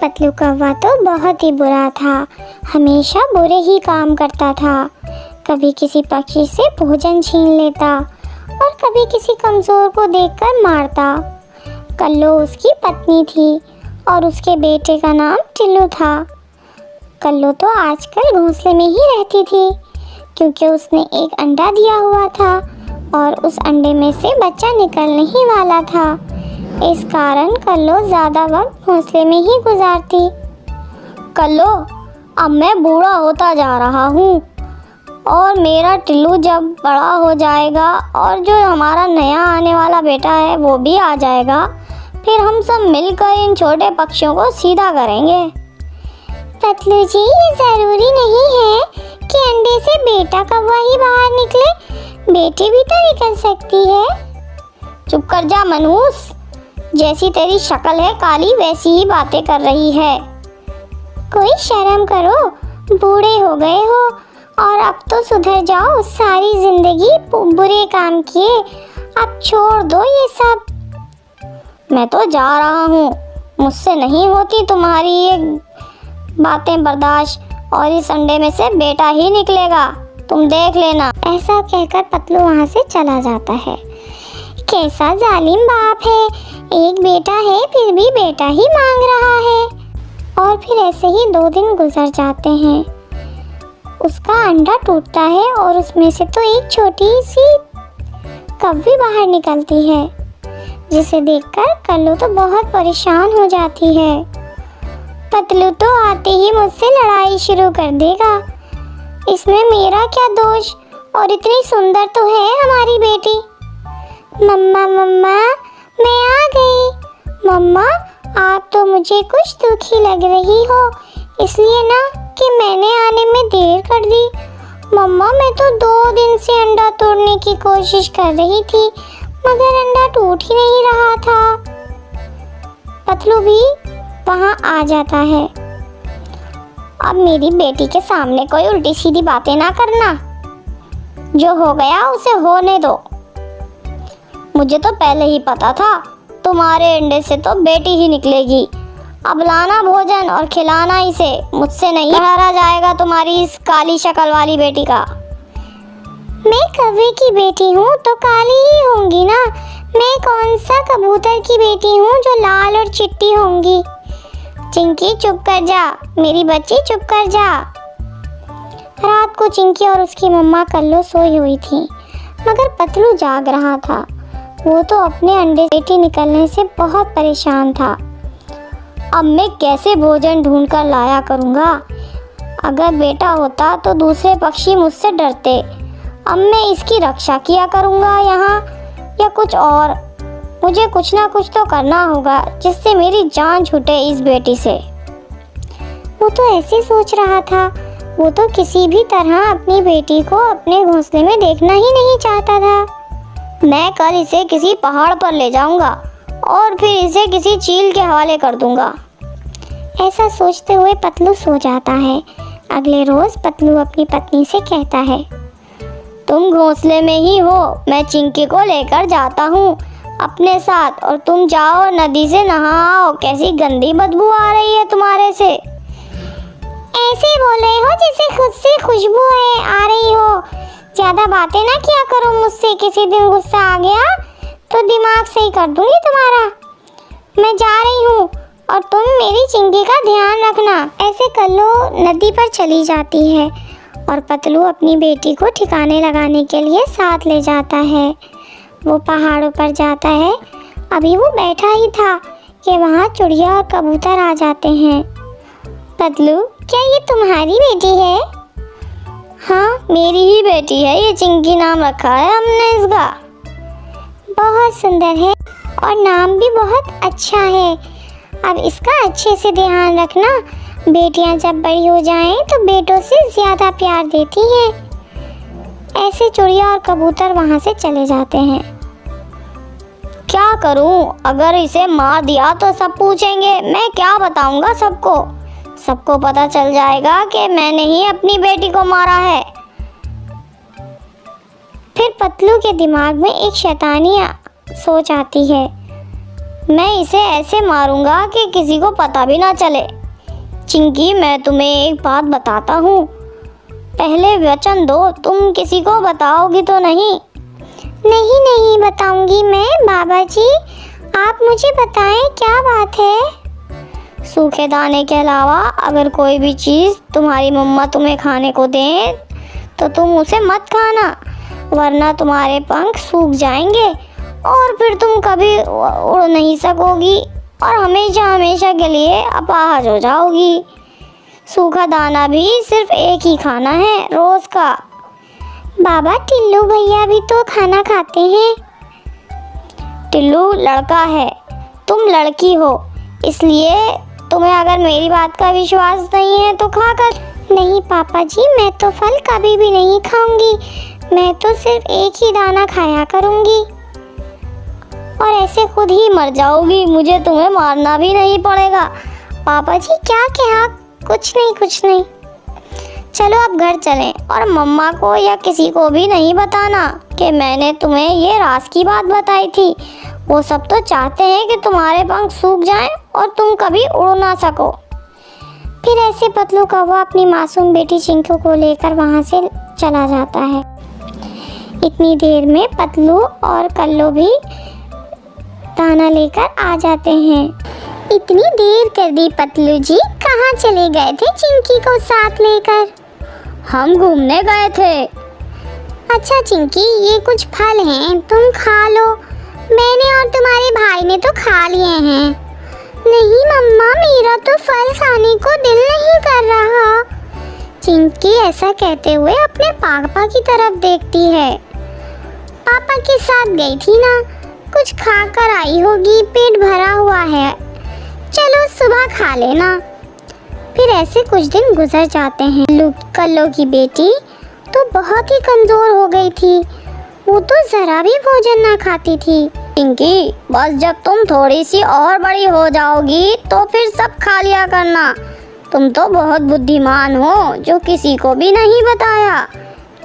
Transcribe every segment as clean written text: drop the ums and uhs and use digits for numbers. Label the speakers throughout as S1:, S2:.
S1: पतलू कौवा तो बहुत ही बुरा था। हमेशा बुरे ही काम करता था। कभी किसी पक्षी से भोजन छीन लेता और कभी किसी कमज़ोर को देखकर मारता। कल्लो उसकी पत्नी थी और उसके बेटे का नाम टिल्लू था। कल्लो तो आजकल घोंसले में ही रहती थी क्योंकि उसने एक अंडा दिया हुआ था और उस अंडे में से बच्चा निकलने ही वाला था। इस कारण कल्लो ज़्यादा वक्त घोंसले में ही गुजारती।
S2: कल्लो, अब मैं बूढ़ा होता जा रहा हूँ और मेरा टिल्लू जब बड़ा हो जाएगा और जो हमारा नया आने वाला बेटा है वो भी आ जाएगा, फिर हम सब मिलकर इन छोटे पक्षियों को सीधा करेंगे।
S1: पतलू जी, ये ज़रूरी नहीं है कि अंडे से बेटा कौवा ही बाहर निकले, बेटी भी तो निकल सकती है।
S2: चुप कर जा मनहूस, जैसी तेरी शक्ल है काली वैसी ही बातें कर रही है।
S1: कोई शर्म करो, बूढ़े हो गए हो और अब तो सुधर जाओ। सारी जिंदगी बुरे काम किए, अब छोड़ दो ये सब।
S2: मैं तो जा रहा हूँ, मुझसे नहीं होती तुम्हारी ये बातें बर्दाश्त और इस अंडे में से बेटा ही निकलेगा, तुम देख लेना।
S1: ऐसा कहकर पतलू वहाँ से चला जाता है। कैसा जालिम बाप है, एक बेटा है फिर भी बेटा ही मांग रहा है। और फिर ऐसे ही 2 दिन गुजर जाते हैं। उसका अंडा टूटता है और उसमें से तो एक छोटी सी कौवी बाहर निकलती है, जिसे देखकर कल्लो तो बहुत परेशान हो जाती है। पतलू तो आते ही मुझसे लड़ाई शुरू कर देगा। इसमें मेरा क्या दोष, और इतनी सुंदर तो है हमारी बेटी। मम्मा मम्मा, मैं आ गई। मम्मा, आप तो मुझे कुछ दुखी लग रही हो, इसलिए ना कि मैंने आने में देर कर दी। मम्मा, मैं तो 2 दिन से अंडा तोड़ने की कोशिश कर रही थी, मगर अंडा टूट ही नहीं रहा था। पतलू भी वहाँ आ जाता है।
S2: अब मेरी बेटी के सामने कोई उल्टी सीधी बातें ना करना, जो हो गया उसे होने दो। मुझे तो पहले ही पता था तुम्हारे अंडे से तो बेटी ही निकलेगी। अब लाना भोजन और खिलाना इसे, मुझसे नहीं हारा जाएगा तुम्हारी इस काली शक्ल वाली बेटी का।
S1: मैं कौवे की बेटी हूँ तो काली ही होंगी ना। मैं कौन सा कबूतर की बेटी हूँ जो लाल और चिट्टी होंगी। चिंकी चुप कर जा, मेरी बच्ची चुप कर जा। रात को चिंकी और उसकी मम्मा कल्लो सोई हुई थी, मगर पतलू जाग रहा था। वो तो अपने अंडे बेटी निकलने से बहुत परेशान था।
S2: अब मैं कैसे भोजन ढूंढ कर लाया करूँगा। अगर बेटा होता तो दूसरे पक्षी मुझसे डरते। अब मैं इसकी रक्षा किया करूँगा यहाँ या कुछ और। मुझे कुछ ना कुछ तो करना होगा जिससे मेरी जान छूटे इस बेटी से।
S1: वो तो ऐसे सोच रहा था। वो तो किसी भी तरह अपनी बेटी को अपने घोंसले में देखना ही नहीं चाहता था।
S2: मैं कल इसे किसी पहाड़ पर ले जाऊंगा और फिर इसे किसी चील के हवाले कर दूंगा।
S1: ऐसा सोचते हुए पतलू सो जाता है। अगले रोज पतलू अपनी पत्नी से कहता है,
S2: तुम घोंसले में ही हो, मैं चिंकी को लेकर जाता हूँ अपने साथ और तुम जाओ नदी से नहाओ। कैसी गंदी बदबू आ रही है तुम्हारे से।
S1: ऐसे बोल रहे हो जैसे खुद से खुशबू आ रही हो। ज़्यादा बातें ना किया करो मुझसे, किसी दिन गुस्सा आ गया तो दिमाग सही कर दूंगी तुम्हारा। मैं जा रही हूँ और तुम मेरी चिंकी का ध्यान रखना। ऐसे कल्लो नदी पर चली जाती है और पतलू अपनी बेटी को ठिकाने लगाने के लिए साथ ले जाता है। वो पहाड़ों पर जाता है। अभी वो बैठा ही था कि वहाँ चिड़िया और कबूतर आ जाते हैं। पतलू, क्या ये तुम्हारी बेटी है?
S2: हाँ, मेरी ही बेटी है। ये चिंकी नाम रखा है हमने इसका।
S1: बहुत सुंदर है और नाम भी बहुत अच्छा है। अब इसका अच्छे से ध्यान रखना। बेटियां जब बड़ी हो जाएं तो बेटों से ज़्यादा प्यार देती हैं। ऐसे चिड़िया और कबूतर वहाँ से चले जाते हैं।
S2: क्या करूँ? अगर इसे मार दिया तो सब पूछेंगे। मैं क्या बताऊँगा सबको? सबको पता चल जाएगा कि मैंने ही अपनी बेटी को मारा है।
S1: फिर पतलू के दिमाग में एक शैतानी सोच आती है।
S2: मैं इसे ऐसे मारूंगा कि किसी को पता भी ना चले। चिंकी, मैं तुम्हें एक बात बताता हूँ। पहले वचन दो, तुम किसी को बताओगी तो नहीं?
S1: नहीं नहीं बताऊंगी मैं। बाबा जी आप मुझे बताएं क्या बात है।
S2: सूखे दाने के अलावा अगर कोई भी चीज़ तुम्हारी मम्मा तुम्हें खाने को दें तो तुम उसे मत खाना, वरना तुम्हारे पंख सूख जाएंगे और फिर तुम कभी उड़ नहीं सकोगी और हमेशा हमेशा के लिए अपाहज हो जाओगी। सूखा दाना भी सिर्फ एक ही खाना है रोज़ का।
S1: बाबा टिल्लू भैया भी तो खाना खाते हैं।
S2: टिल्लू लड़का है, तुम लड़की हो, इसलिए तुम्हें अगर मेरी बात का विश्वास नहीं है तो खा कर।
S1: नहीं पापा जी, मैं तो फल कभी भी नहीं खाऊंगी। मैं तो सिर्फ एक ही दाना खाया करूंगी।
S2: और ऐसे खुद ही मर जाओगी, मुझे तुम्हें मारना भी नहीं पड़ेगा।
S1: पापा जी क्या कहा? कुछ नहीं।
S2: चलो अब घर चलें और मम्मा को या किसी को भी नहीं बताना कि मैंने तुम्हें ये राज की बात बताई थी। वो सब तो चाहते हैं कि तुम्हारे पंख सूख जाएं और तुम कभी उड़ ना सको।
S1: फिर ऐसे पतलू कौवा अपनी मासूम बेटी चिंकू को लेकर वहाँ से चला जाता है। इतनी देर में पतलू और कल्लू भी दाना लेकर आ जाते हैं। इतनी देर कर दी पतलू जी, कहाँ चले गए थे चिंकी को साथ लेकर?
S2: हम घूमने गए थे।
S1: अच्छा चिंकी, ये कुछ फल हैं, तुम खा लो। मैंने और तुम्हारे भाई ने तो खा लिए हैं। नहीं मम्मा, मेरा तो फल खाने को दिल नहीं कर रहा। चिंकी ऐसा कहते हुए अपने पापा की तरफ देखती है। पापा के साथ गई थी ना, कुछ खा कर आई होगी, पेट भरा हुआ है। चलो सुबह खा लेना। फिर ऐसे कुछ दिन गुजर जाते हैं। कल्लू की बेटी तो बहुत ही कमज़ोर हो गई थी। वो तो ज़रा भी भोजन ना खाती थी।
S2: चिंकी, बस जब तुम थोड़ी सी और बड़ी हो जाओगी तो फिर सब खा लिया करना। तुम तो बहुत बुद्धिमान हो, जो किसी को भी नहीं बताया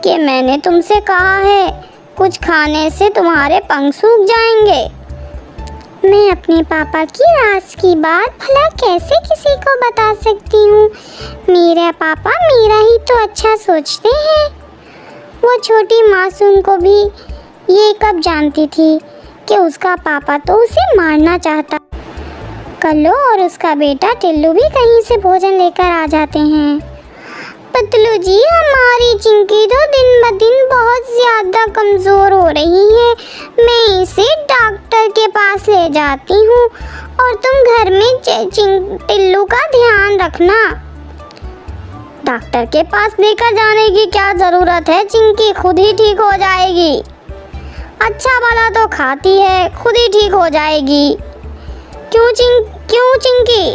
S2: कि मैंने तुमसे कहा है कुछ खाने से तुम्हारे पंख सूख जाएंगे।
S1: मैं अपने पापा की राज की बात भला कैसे किसी को बता सकती हूँ? मेरे पापा मेरा ही तो अच्छा सोचते हैं। वो छोटी मासूम को भी ये कब जानती थी कि उसका पापा तो उसे मारना चाहता। कल्लू और उसका बेटा टिल्लू भी कहीं से भोजन लेकर आ जाते हैं। पतलू जी, हमारी चिंकी तो दिन ब दिन बहुत ज़्यादा कमज़ोर हो रही है। मैं इसे डॉक्टर के पास ले जाती हूँ और तुम घर में टिल्लू का ध्यान रखना।
S2: डॉक्टर के पास लेकर जाने की क्या ज़रूरत है? चिंकी खुद ही ठीक हो जाएगी। अच्छा भला तो खाती है, खुद ही ठीक हो जाएगी। क्यों चिंकी?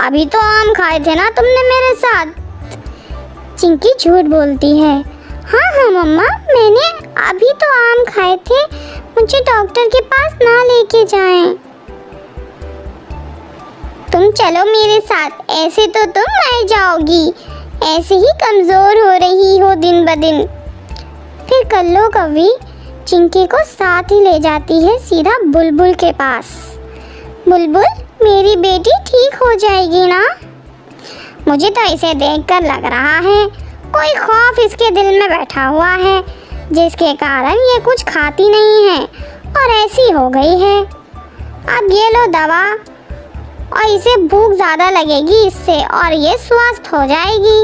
S2: अभी तो आम खाए थे ना तुमने मेरे साथ।
S1: चिंकी झूठ बोलती है। हाँ मम्मा, मैंने अभी तो आम खाए थे। मुझे डॉक्टर के पास ना लेके जाएं। तुम चलो मेरे साथ, ऐसे तो तुम मर जाओगी। ऐसे ही कमज़ोर हो रही हो दिन ब दिन। फिर कल्लू कौवी चिंकी को साथ ही ले जाती है सीधा बुलबुल के पास। बुलबुल, मेरी बेटी ठीक हो जाएगी ना? मुझे तो इसे देखकर लग रहा है कोई खौफ इसके दिल में बैठा हुआ है, जिसके कारण ये कुछ खाती नहीं है और ऐसी हो गई है। अब ये लो दवा, और इसे भूख ज़्यादा लगेगी इससे और ये स्वस्थ हो जाएगी।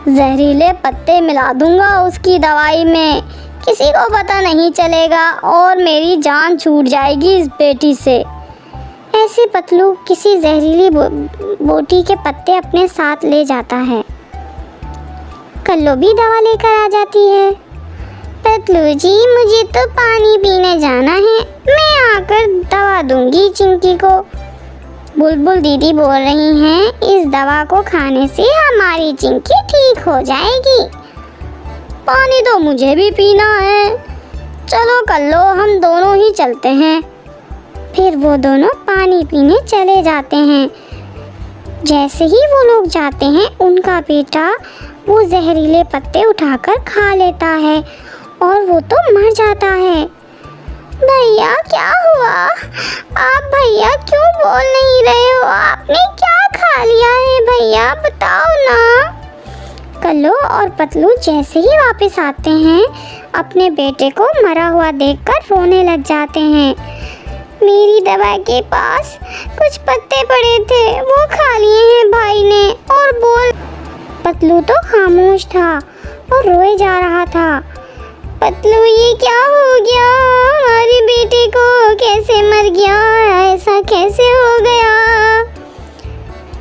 S2: जहरीले पत्ते मिला दूंगा उसकी दवाई में, किसी को पता नहीं चलेगा और मेरी जान छूट जाएगी इस बेटी से।
S1: ऐसे पतलू किसी जहरीली बोटी के पत्ते अपने साथ ले जाता है। कल्लू भी दवा लेकर आ जाती है। पतलू जी, मुझे तो पानी पीने जाना है, मैं आकर दवा दूंगी चिंकी को। बुलबुल दीदी बोल रही हैं इस दवा को खाने से हमारी चिंकी ठीक हो जाएगी।
S2: पानी तो मुझे भी पीना है। चलो कल्लू, हम दोनों ही चलते हैं।
S1: फिर वो दोनों पानी पीने चले जाते हैं। जैसे ही वो लोग जाते हैं, उनका बेटा वो जहरीले पत्ते उठाकर खा लेता है और वो तो मर जाता है। भैया क्या हुआ? आप भैया क्यों बोल नहीं रहे हो? आपने क्या खा लिया है भैया, बताओ ना। कल्लू और पतलू जैसे ही वापस आते हैं अपने बेटे को मरा हुआ देखकर रोने लग जाते हैं। मेरी दवा के पास कुछ पत्ते पड़े थे, वो खा लिए हैं भाई ने। और बोल। पतलू तो खामोश था और रोए जा रहा था। पतलू ये क्या हो गया? हमारे बेटे को कैसे मर गया? ऐसा कैसे हो गया?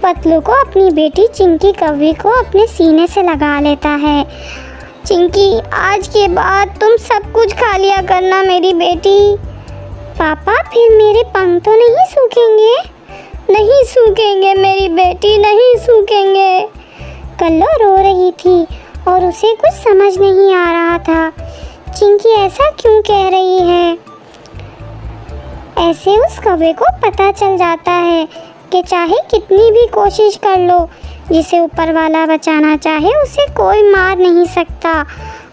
S1: पतलू को अपनी बेटी चिंकी कौवे को अपने सीने से लगा लेता है। चिंकी, आज के बाद तुम सब कुछ खा लिया करना मेरी बेटी। पापा, फिर मेरे पंख तो नहीं सूखेंगे? नहीं सूखेंगे मेरी बेटी, नहीं सूखेंगे। कल्लू रो रही थी और उसे कुछ समझ नहीं आ रहा था। चिंकी ऐसा क्यों कह रही है? ऐसे उस कौवे को पता चल जाता है कि चाहे कितनी भी कोशिश कर लो, जिसे ऊपर वाला बचाना चाहे उसे कोई मार नहीं सकता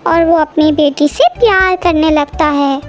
S1: और वो अपनी बेटी से प्यार करने लगता है।